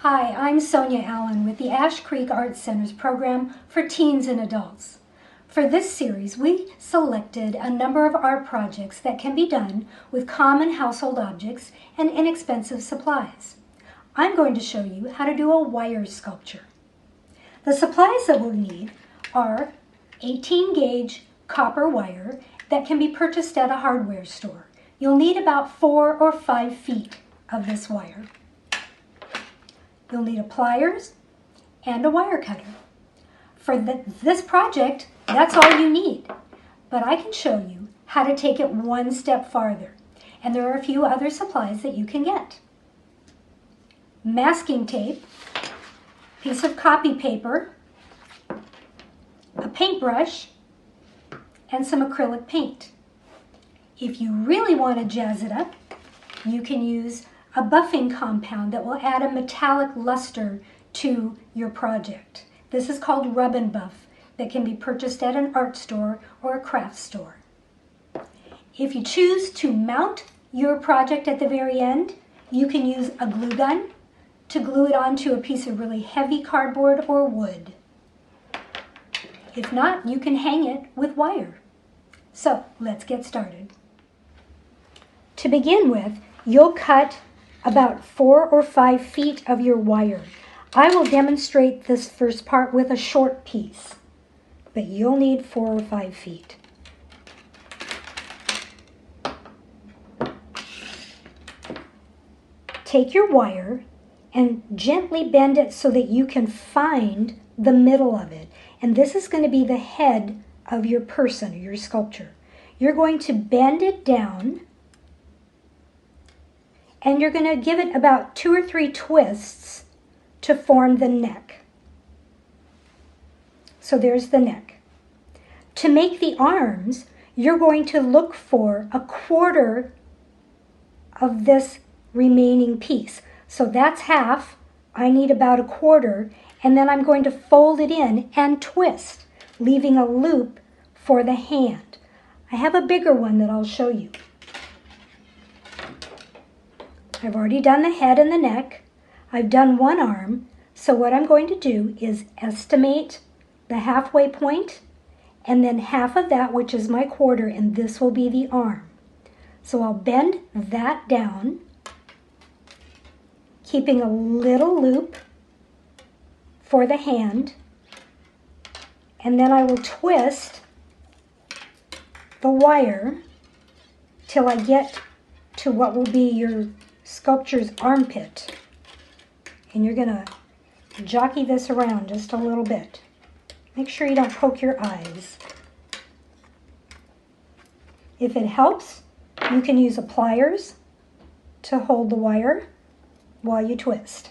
Hi, I'm Sonia Allen with the Ash Creek Art Center's program for teens and adults. For this series, we selected a number of art projects that can be done with common household objects and inexpensive supplies. I'm going to show you how to do a wire sculpture. The supplies that we'll need are 18-gauge copper wire that can be purchased at a hardware store. You'll need about 4 or 5 feet of this wire. You'll need a pliers and a wire cutter. For this project, that's all you need. But I can show you how to take it one step farther. And there are a few other supplies that you can get. Masking tape, piece of copy paper, a paintbrush, and some acrylic paint. If you really want to jazz it up, you can use a buffing compound that will add a metallic luster to your project. This is called Rub and Buff that can be purchased at an art store or a craft store. If you choose to mount your project at the very end, you can use a glue gun to glue it onto a piece of really heavy cardboard or wood. If not, you can hang it with wire. So let's get started. To begin with, you'll cut about 4 or 5 feet of your wire. I will demonstrate this first part with a short piece, but you'll need 4 or 5 feet. Take your wire and gently bend it so that you can find the middle of it. And this is going to be the head of your person or your sculpture. You're going to bend it down and you're going to give it about 2 or 3 twists to form the neck. So there's the neck. To make the arms, you're going to look for a quarter of this remaining piece. So that's half. I need about a quarter, and then I'm going to fold it in and twist, leaving a loop for the hand. I have a bigger one that I'll show you. I've already done the head and the neck. I've done one arm. So what I'm going to do is estimate the halfway point and then half of that, which is my quarter, and this will be the arm. So I'll bend that down, keeping a little loop for the hand, and then I will twist the wire till I get to what will be your sculpture's armpit. And you're going to jockey this around just a little bit. Make sure you don't poke your eyes. If it helps, you can use a pliers to hold the wire while you twist.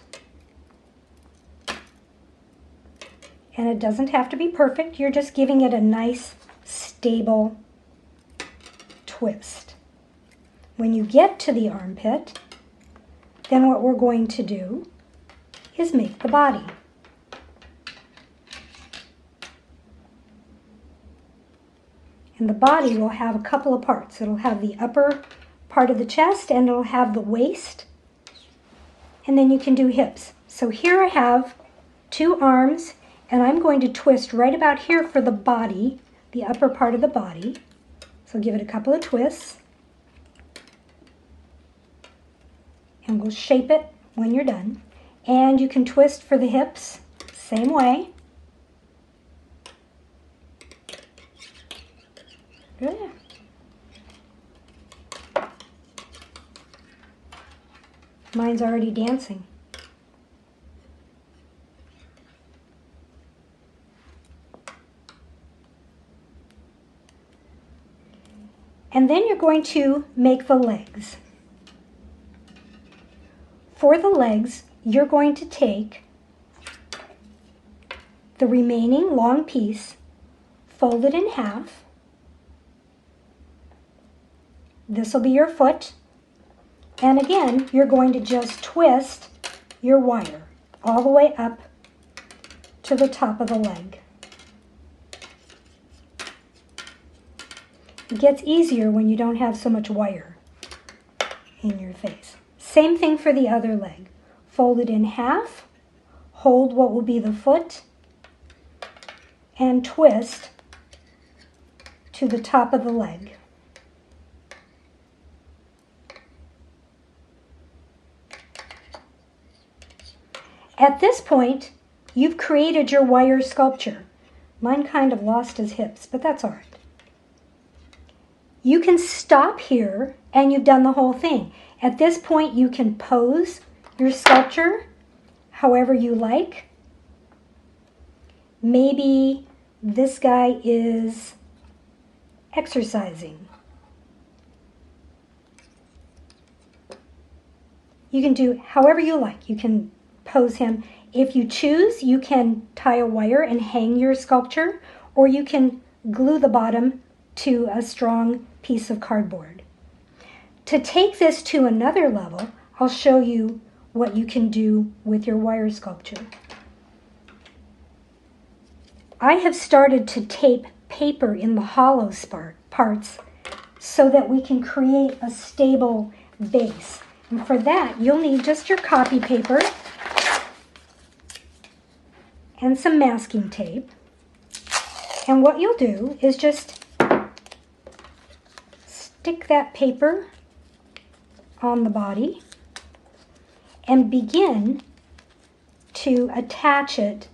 And it doesn't have to be perfect. You're just giving it a nice, stable twist. When you get to the armpit, then what we're going to do is make the body. And the body will have a couple of parts. It'll have the upper part of the chest and it'll have the waist. And then you can do hips. So here I have 2 arms and I'm going to twist right about here for the body, the upper part of the body. So give it a couple of twists. And we'll shape it when you're done. And you can twist for the hips, same way. Good. Mine's already dancing. And then you're going to make the legs. For the legs, you're going to take the remaining long piece, fold it in half. This will be your foot. And again, you're going to just twist your wire all the way up to the top of the leg. It gets easier when you don't have so much wire in your face. Same thing for the other leg. fold it in half, hold what will be the foot, and twist to the top of the leg. At this point, you've created your wire sculpture. Mine kind of lost his hips, but that's all right. You can stop here and you've done the whole thing. At this point, you can pose your sculpture however you like. Maybe this guy is exercising. You can do however you like. You can pose him. If you choose, you can tie a wire and hang your sculpture, or you can glue the bottom to a strong piece of cardboard. To take this to another level, I'll show you what you can do with your wire sculpture. I have started to tape paper in the hollow parts so that we can create a stable base. And for that, you'll need just your copy paper and some masking tape. And what you'll do is just stick that paper on the body and begin to attach it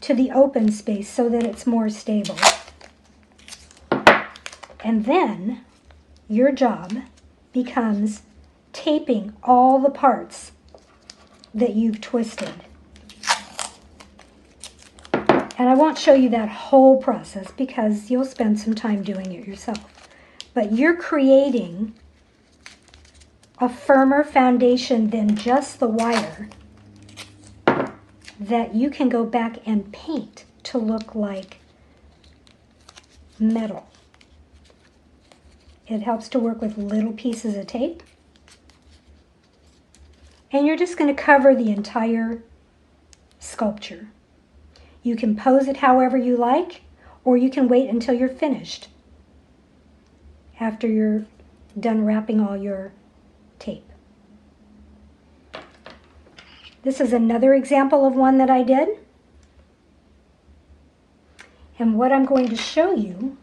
to the open space so that it's more stable. And then your job becomes taping all the parts that you've twisted. And I won't show you that whole process because you'll spend some time doing it yourself. But you're creating a firmer foundation than just the wire that you can go back and paint to look like metal. It helps to work with little pieces of tape. And you're just going to cover the entire sculpture. You can pose it however you like, or you can wait until you're finished after you're done wrapping all your tape. This is another example of one that I did. And what I'm going to show you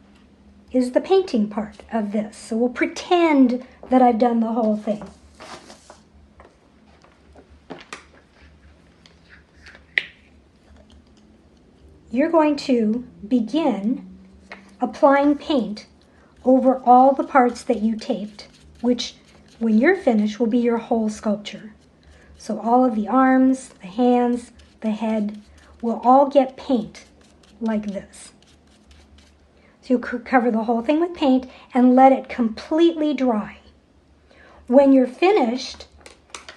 is the painting part of this. So we'll pretend that I've done the whole thing. You're going to begin applying paint over all the parts that you taped, which when you're finished will be your whole sculpture. So all of the arms, the hands, the head will all get paint like this. So you'll cover the whole thing with paint and let it completely dry. When you're finished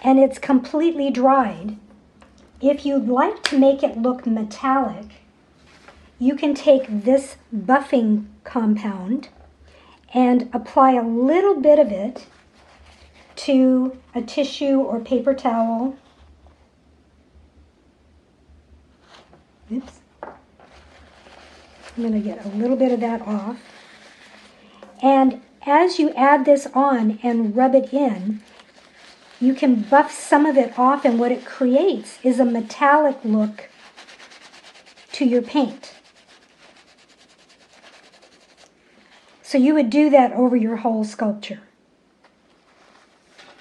and it's completely dried, if you'd like to make it look metallic, you can take this buffing compound and apply a little bit of it to a tissue or paper towel. Oops. I'm going to get a little bit of that off. And as you add this on and rub it in, you can buff some of it off, and what it creates is a metallic look to your paint. So you would do that over your whole sculpture.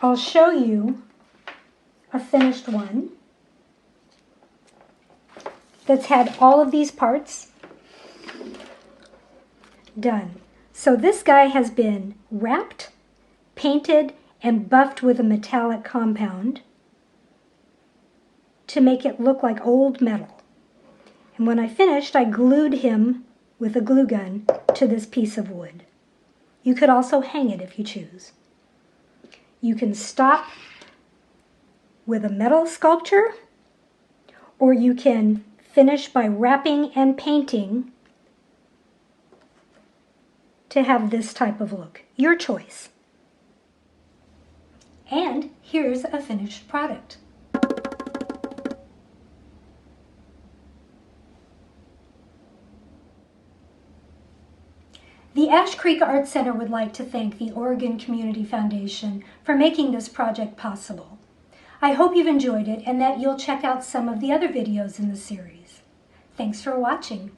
I'll show you a finished one that's had all of these parts done. So this guy has been wrapped, painted, and buffed with a metallic compound to make it look like old metal. And when I finished, I glued him with a glue gun to this piece of wood. You could also hang it if you choose. You can stop with a metal sculpture, or you can finish by wrapping and painting to have this type of look. Your choice. And here's a finished product. The Ash Creek Art Center would like to thank the Oregon Community Foundation for making this project possible. I hope you've enjoyed it and that you'll check out some of the other videos in the series. Thanks for watching.